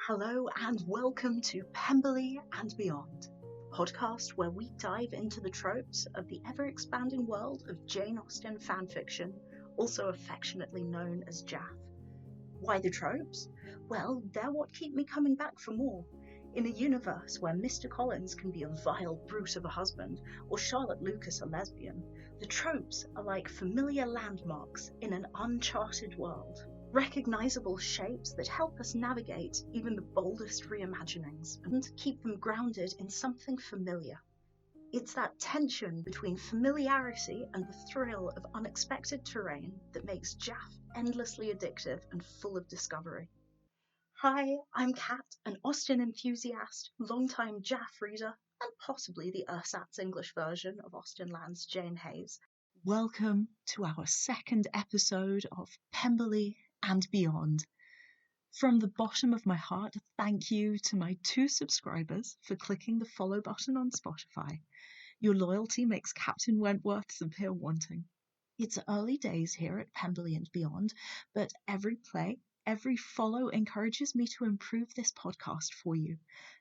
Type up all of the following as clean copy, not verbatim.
Hello and welcome to Pemberley and Beyond, a podcast where we dive into the tropes of the ever-expanding world of Jane Austen fanfiction, also affectionately known as JAFF. Why the tropes? Well, they're what keep me coming back for more. In a universe where Mr. Collins can be a vile brute of a husband, or Charlotte Lucas a lesbian, the tropes are like familiar landmarks in an uncharted world. Recognisable shapes that help us navigate even the boldest reimaginings and keep them grounded in something familiar. It's that tension between familiarity and the thrill of unexpected terrain that makes JAFF endlessly addictive and full of discovery. Hi, I'm Kat, an Austen enthusiast, longtime JAFF reader, and possibly the ersatz English version of Austenland's Jane Hayes. Welcome to our second episode of Pemberley and Beyond. From the bottom of my heart, thank you to my 2 subscribers for clicking the follow button on Spotify. Your loyalty makes Captain Wentworth's appear wanting. It's early days here at Pemberley and Beyond, but every play, every follow encourages me to improve this podcast for you.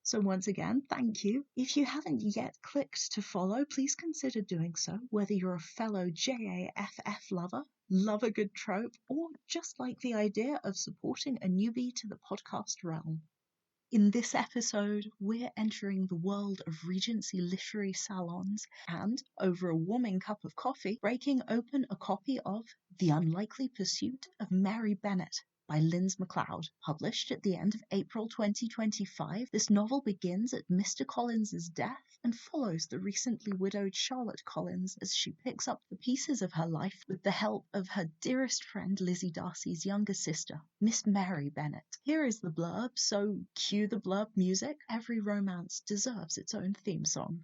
So once again, thank you. If you haven't yet clicked to follow, please consider doing so, whether you're a fellow JAFF lover, love a good trope, or just like the idea of supporting a newbie to the podcast realm. In this episode, we're entering the world of Regency literary salons and, over a warming cup of coffee, breaking open a copy of The Unlikely Pursuit of Mary Bennet by Lindz McLeod. Published at the end of April 2025, this novel begins at Mr. Collins's death and follows the recently widowed Charlotte Collins as she picks up the pieces of her life with the help of her dearest friend Lizzie Darcy's younger sister, Miss Mary Bennet. Here is the blurb, so cue the blurb music. Every romance deserves its own theme song.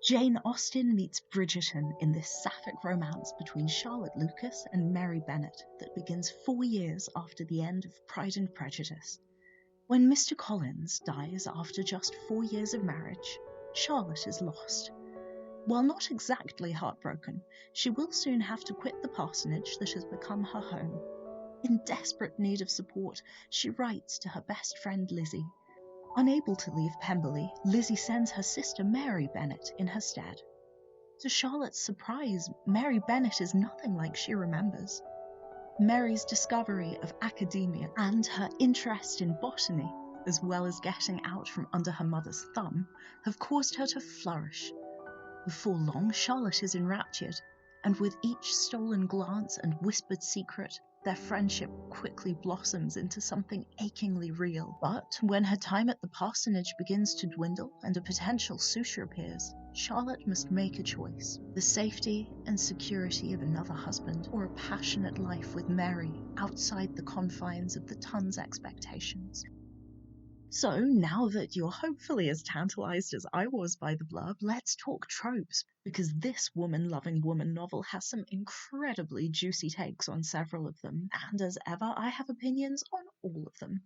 Jane Austen meets Bridgerton in this sapphic romance between Charlotte Lucas and Mary Bennet that begins 4 years after the end of Pride and Prejudice. When Mr. Collins dies after just 4 years of marriage, Charlotte is lost. While not exactly heartbroken, she will soon have to quit the parsonage that has become her home. In desperate need of support, she writes to her best friend Lizzie. Unable to leave Pemberley, Lizzie sends her sister Mary Bennet in her stead. To Charlotte's surprise, Mary Bennet is nothing like she remembers. Mary's discovery of academia and her interest in botany, as well as getting out from under her mother's thumb, have caused her to flourish. Before long, Charlotte is enraptured, and with each stolen glance and whispered secret, their friendship quickly blossoms into something achingly real. But when her time at the parsonage begins to dwindle and a potential suitor appears, Charlotte must make a choice: the safety and security of another husband, or a passionate life with Mary outside the confines of the ton's expectations. So, now that you're hopefully as tantalized as I was by the blurb, let's talk tropes, because this woman-loving woman novel has some incredibly juicy takes on several of them, and as ever, I have opinions on all of them.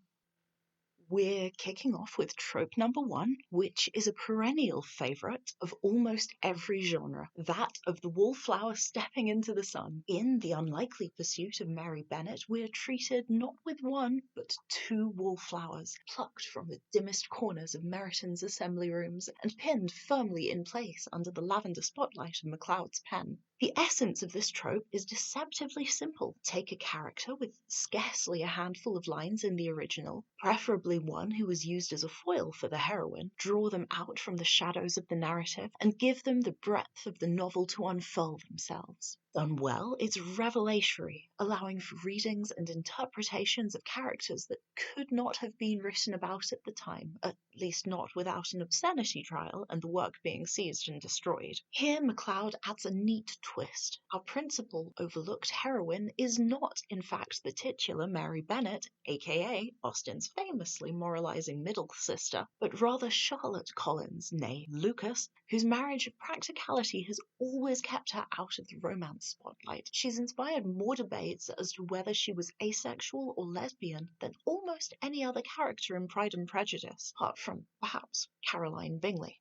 We're kicking off with trope number 1, which is a perennial favourite of almost every genre, that of the wallflower stepping into the sun. In The Unlikely Pursuit of Mary Bennet, we're treated not with 1, but 2 wallflowers, plucked from the dimmest corners of Meryton's assembly rooms and pinned firmly in place under the lavender spotlight of MacLeod's pen. The essence of this trope is deceptively simple. Take a character with scarcely a handful of lines in the original, preferably one who was used as a foil for the heroine, draw them out from the shadows of the narrative, and give them the breadth of the novel to unfurl themselves. Done well, it's revelatory, allowing for readings and interpretations of characters that could not have been written about at the time, at least not without an obscenity trial and the work being seized and destroyed. Here MacLeod adds a neat twist. Our principal overlooked heroine is not, in fact, the titular Mary Bennet, aka Austen's famously moralizing middle sister, but rather Charlotte Collins, née Lucas, whose marriage of practicality has always kept her out of the romance spotlight. She's inspired more debates as to whether she was asexual or lesbian than almost any other character in Pride and Prejudice, apart from, perhaps, Caroline Bingley.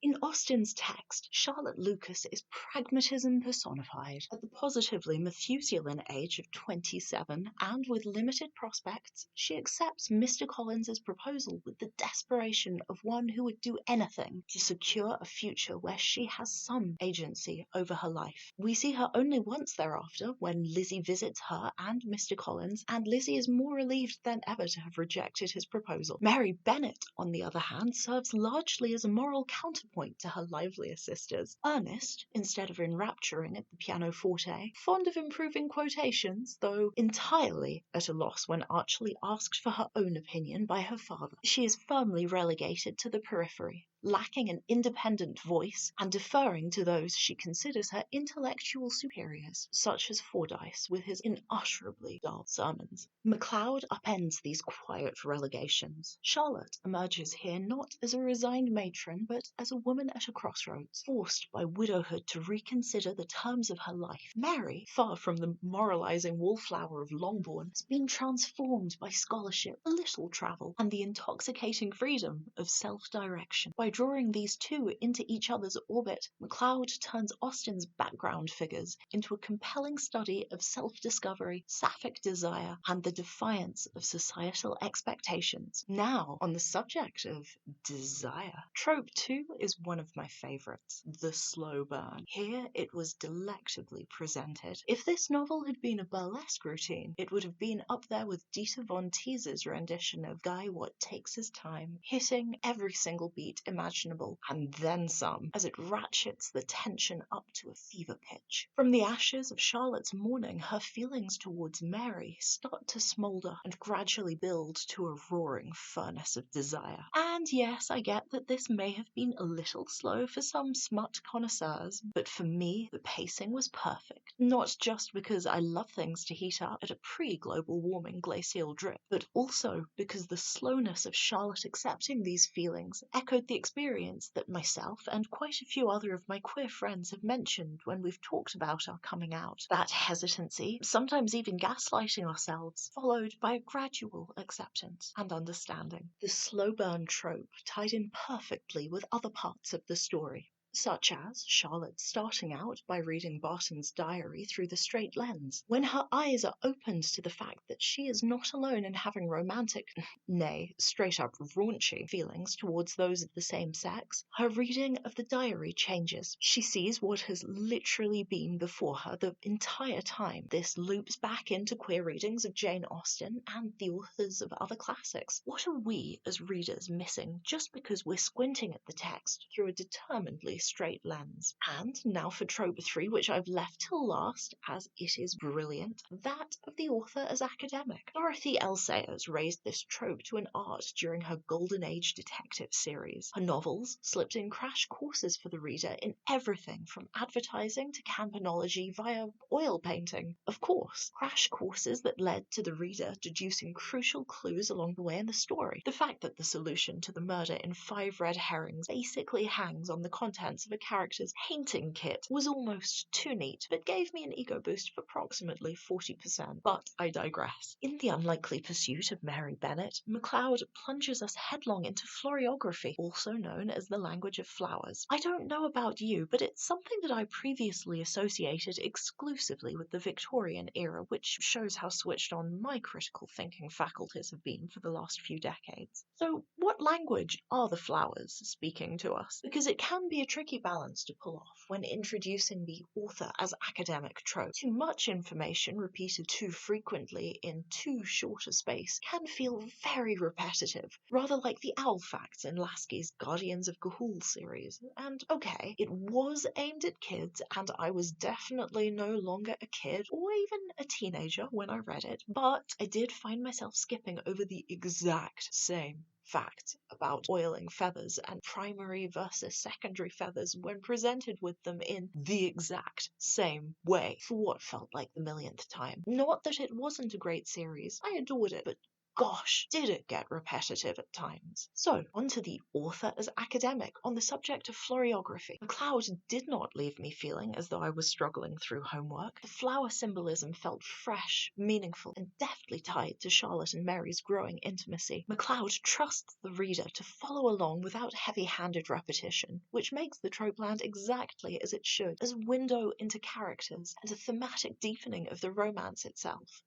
In Austen's text, Charlotte Lucas is pragmatism personified. At the positively Methuselan age of 27, and with limited prospects, she accepts Mr. Collins's proposal with the desperation of one who would do anything to secure a future where she has some agency over her life. We see her only once thereafter, when Lizzie visits her and Mr. Collins, and Lizzie is more relieved than ever to have rejected his proposal. Mary Bennet, on the other hand, serves largely as a moral counterpoint to her livelier sisters. Earnest, instead of enrapturing at the pianoforte, fond of improving quotations, though entirely at a loss when archly asked for her own opinion by her father. She is firmly relegated to the periphery, lacking an independent voice and deferring to those she considers her intellectual superiors, such as Fordyce with his unutterably dull sermons. McLeod upends these quiet relegations. Charlotte emerges here not as a resigned matron, but as a woman at a crossroads, forced by widowhood to reconsider the terms of her life. Mary, far from the moralizing wallflower of Longbourn, has been transformed by scholarship, a little travel, and the intoxicating freedom of self-direction. By drawing these two into each other's orbit, McLeod turns Austen's background figures into a compelling study of self-discovery, sapphic desire, and the defiance of societal expectations. Now, on the subject of desire, trope 2 is one of my favourites, the slow burn. Here it was delectably presented. If this novel had been a burlesque routine, it would have been up there with Dieter von Teese's rendition of Guy What Takes His Time, hitting every single beat imaginable, and then some, as it ratchets the tension up to a fever pitch. From the ashes of Charlotte's mourning, her feelings towards Mary start to smoulder and gradually build to a roaring furnace of desire. And yes, I get that this may have been a little slow for some smut connoisseurs, but for me, the pacing was perfect. Not just because I love things to heat up at a pre-global warming glacial drip, but also because the slowness of Charlotte accepting these feelings echoed the experience that myself and quite a few other of my queer friends have mentioned when we've talked about our coming out. That hesitancy, sometimes even gaslighting ourselves, followed by a gradual acceptance and understanding. The slow burn trope tied in perfectly with other parts of the story, such as Charlotte starting out by reading Barton's diary through the straight lens. When her eyes are opened to the fact that she is not alone in having romantic, nay, straight-up raunchy feelings towards those of the same sex, her reading of the diary changes. She sees what has literally been before her the entire time. This loops back into queer readings of Jane Austen and the authors of other classics. What are we as readers missing just because we're squinting at the text through a determinedly straight lens? And now for trope 3, which I've left till last, as it is brilliant, that of the author as academic. Dorothy L. Sayers raised this trope to an art during her Golden Age detective series. Her novels slipped in crash courses for the reader in everything from advertising to campanology via oil painting. Of course, crash courses that led to the reader deducing crucial clues along the way in the story. The fact that the solution to the murder in 5 Red Herrings basically hangs on the contents of a character's painting kit was almost too neat, but gave me an ego boost of approximately 40%. But I digress. In the unlikely pursuit of Mary Bennet, McLeod plunges us headlong into floriography, also known as the language of flowers. I don't know about you, but it's something that I previously associated exclusively with the Victorian era, which shows how switched on my critical thinking faculties have been for the last few decades. So what language are the flowers speaking to us? Because it can be a tricky balance to pull off when introducing the author as academic trope. Too much information repeated too frequently in too short a space can feel very repetitive, rather like the owl facts in Lasky's Guardians of Ga'Hoole series. And okay, it was aimed at kids, and I was definitely no longer a kid or even a teenager when I read it, but I did find myself skipping over the exact same fact about oiling feathers and primary versus secondary feathers when presented with them in the exact same way for what felt like the millionth time. Not that it wasn't a great series, I adored it, but gosh, did it get repetitive at times. So, on to the author as academic on the subject of floriography. McLeod did not leave me feeling as though I was struggling through homework. The flower symbolism felt fresh, meaningful, and deftly tied to Charlotte and Mary's growing intimacy. McLeod trusts the reader to follow along without heavy-handed repetition, which makes the trope land exactly as it should, as a window into characters and a thematic deepening of the romance itself.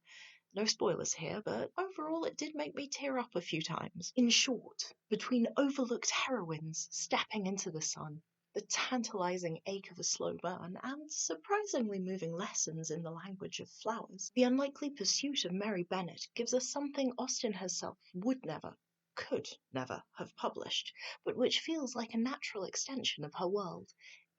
No spoilers here, but overall it did make me tear up a few times. In short, between overlooked heroines stepping into the sun, the tantalizing ache of a slow burn, and surprisingly moving lessons in the language of flowers, the unlikely pursuit of Mary Bennet gives us something Austen herself would never, could never have published, but which feels like a natural extension of her world.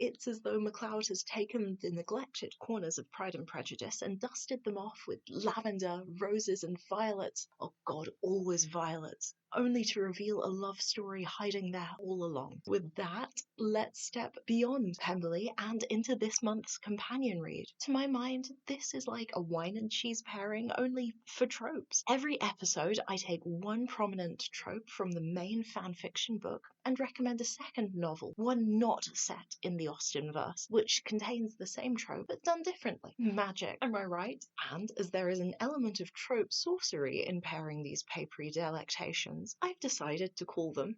It's as though McLeod has taken the neglected corners of Pride and Prejudice and dusted them off with lavender, roses, and violets. Oh God, always violets. Only to reveal a love story hiding there all along. With that, let's step beyond Pemberley and into this month's companion read. To my mind, this is like a wine and cheese pairing, only for tropes. Every episode, I take one prominent trope from the main fanfiction book and recommend a second novel, one not set in the Austen-verse, which contains the same trope but done differently. Magic, am I right? And as there is an element of trope sorcery in pairing these papery delectations, I've decided to call them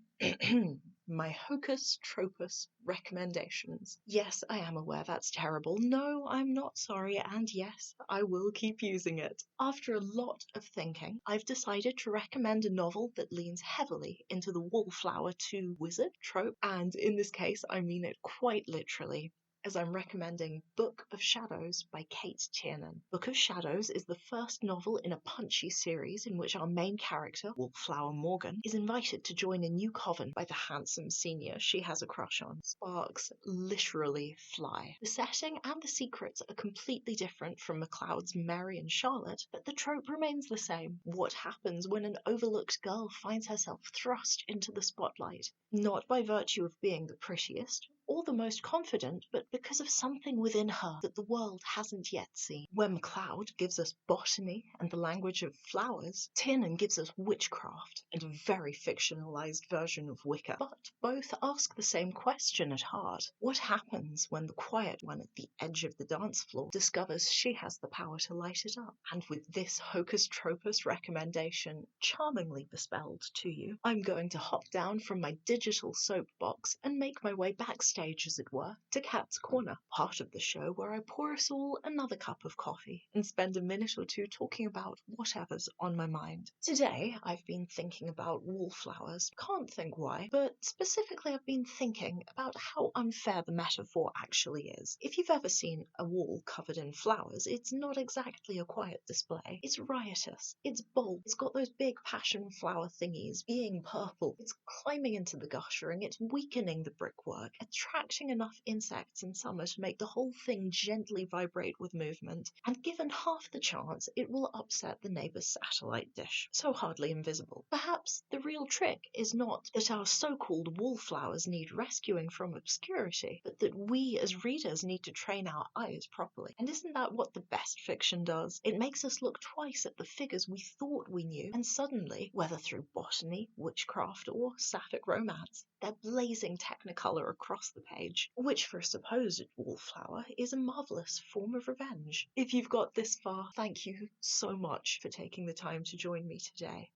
my Hocus Tropus recommendations. Yes, I am aware that's terrible. No, I'm not sorry, and yes, I will keep using it. After a lot of thinking, I've decided to recommend a novel that leans heavily into the wallflower to wizard trope, and in this case, I mean it quite literally, as I'm recommending Book of Shadows by Kate Tiernan. Book of Shadows is the first novel in a punchy series in which our main character, Wallflower Morgan, is invited to join a new coven by the handsome senior she has a crush on. Sparks literally fly. The setting and the secrets are completely different from McLeod's Mary and Charlotte, but the trope remains the same. What happens when an overlooked girl finds herself thrust into the spotlight? Not by virtue of being the prettiest or the most confident, but because of something within her that the world hasn't yet seen. Where McLeod gives us botany and the language of flowers, Tiernan gives us witchcraft and a very fictionalized version of Wicca. But both ask the same question at heart. What happens when the quiet one at the edge of the dance floor discovers she has the power to light it up? And with this Hocus Tropus recommendation charmingly bespelled to you, I'm going to hop down from my digital soapbox and make my way backstage, as it were, to Cat's Corner, part of the show where I pour us all another cup of coffee and spend a minute or two talking about whatever's on my mind. Today, I've been thinking about wallflowers. Can't think why, but specifically I've been thinking about how unfair the metaphor actually is. If you've ever seen a wall covered in flowers, it's not exactly a quiet display. It's riotous, it's bold, it's got those big passion flower thingies, being purple, it's climbing into the guttering, it's weakening the brickwork, attracting enough insects in summer to make the whole thing gently vibrate with movement, and given half the chance, it will upset the neighbour's satellite dish, so hardly invisible. Perhaps the real trick is not that our so-called wallflowers need rescuing from obscurity, but that we as readers need to train our eyes properly. And isn't that what the best fiction does? It makes us look twice at the figures we thought we knew, and suddenly, whether through botany, witchcraft, or sapphic romance, they're blazing technicolor across the page, which for a supposed wallflower is a marvellous form of revenge. If you've got this far, thank you so much for taking the time to join me today.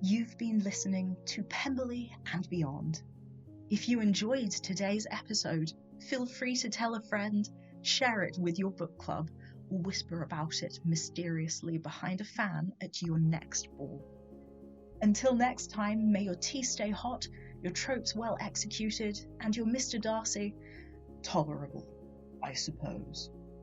You've been listening to Pemberley and Beyond. If you enjoyed today's episode, feel free to tell a friend, share it with your book club, or whisper about it mysteriously behind a fan at your next ball. Until next time, may your tea stay hot, your tropes well executed, and your Mr. Darcy tolerable, I suppose.